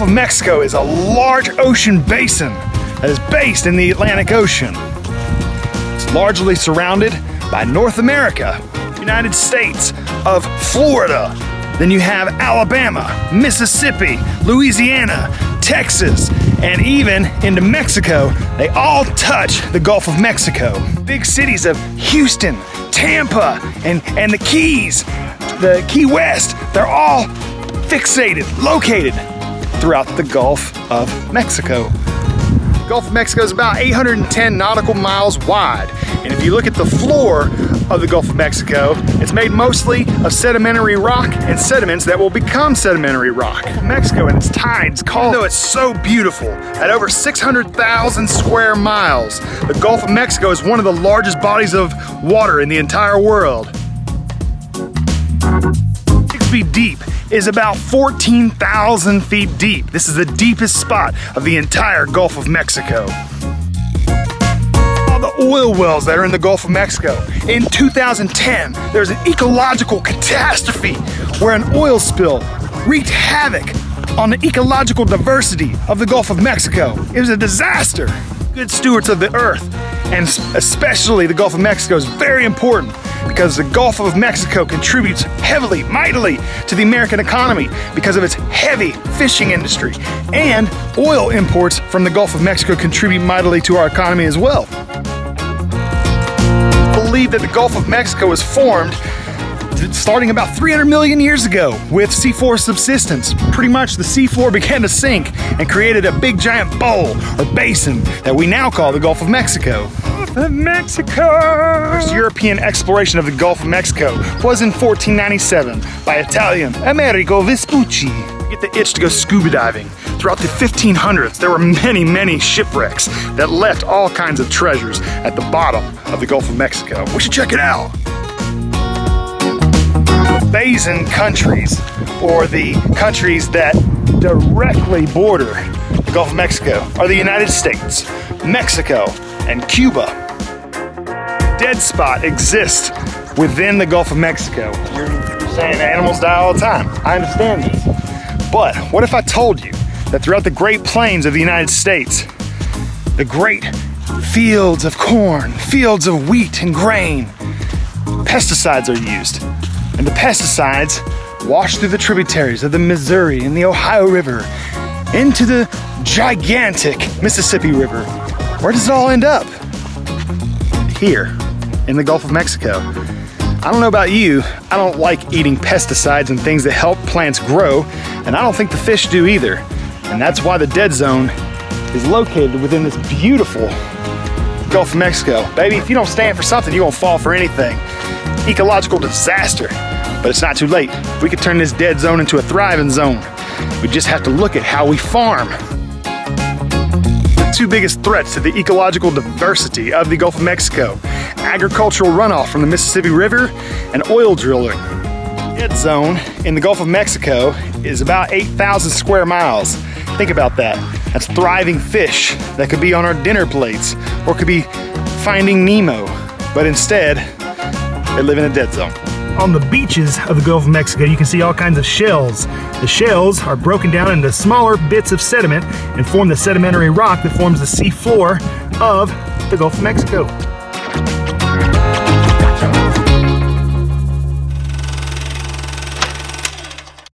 Gulf of Mexico is a large ocean basin that is based in the Atlantic Ocean. It's largely surrounded by North America, United States of Florida. Then you have Alabama, Mississippi, Louisiana, Texas, and even into Mexico. They all touch the Gulf of Mexico. Big cities of Houston, Tampa, and the Keys, the Key West, they're all fixated, located throughout the Gulf of Mexico. The Gulf of Mexico is about 810 nautical miles wide. And if you look at the floor of the Gulf of Mexico, it's made mostly of sedimentary rock and sediments that will become sedimentary rock. Mexico and its tides, even though it's so beautiful, at over 600,000 square miles, the Gulf of Mexico is one of the largest bodies of water in the entire world. 6 feet deep is about 14,000 feet deep. This is the deepest spot of the entire Gulf of Mexico. All the oil wells that are in the Gulf of Mexico. In 2010, there was an ecological catastrophe where an oil spill wreaked havoc on the ecological diversity of the Gulf of Mexico. It was a disaster. Good stewards of the earth, and especially the Gulf of Mexico, is very important because the Gulf of Mexico contributes heavily, mightily to the American economy because of its heavy fishing industry. And oil imports from the Gulf of Mexico contribute mightily to our economy as well. It's believed that the Gulf of Mexico was formed starting about 300 million years ago with seafloor subsidence. Pretty much the seafloor began to sink and created a big giant bowl or basin that we now call the Gulf of Mexico. First European exploration of the Gulf of Mexico was in 1497 by Italian Amerigo Vespucci. Get the itch to go scuba diving. Throughout the 1500s, there were many shipwrecks that left all kinds of treasures at the bottom of the Gulf of Mexico. We should check it out. The basin countries, or the countries that directly border the Gulf of Mexico, are the United States, Mexico, and Cuba. Dead spot exists within the Gulf of Mexico. You're saying animals die all the time. I understand this. But what if I told you that throughout the Great Plains of the United States, the great fields of corn, fields of wheat and grain, pesticides are used. And the pesticides wash through the tributaries of the Missouri and the Ohio River into the gigantic Mississippi River. Where does it all end up? Here, in the Gulf of Mexico. I don't know about you, I don't like eating pesticides and things that help plants grow, and I don't think the fish do either. And that's why the dead zone is located within this beautiful Gulf of Mexico. Baby, if you don't stand for something, you're gonna fall for anything. Ecological disaster, but it's not too late. We could turn this dead zone into a thriving zone. We just have to look at how we farm. The two biggest threats to the ecological diversity of the Gulf of Mexico: agricultural runoff from the Mississippi River and oil drilling. The dead zone in the Gulf of Mexico is about 8,000 square miles. Think about that. That's thriving fish that could be on our dinner plates or could be Finding Nemo, but instead they live in a dead zone. On the beaches of the Gulf of Mexico, you can see all kinds of shells. The shells are broken down into smaller bits of sediment and form the sedimentary rock that forms the sea floor of the Gulf of Mexico.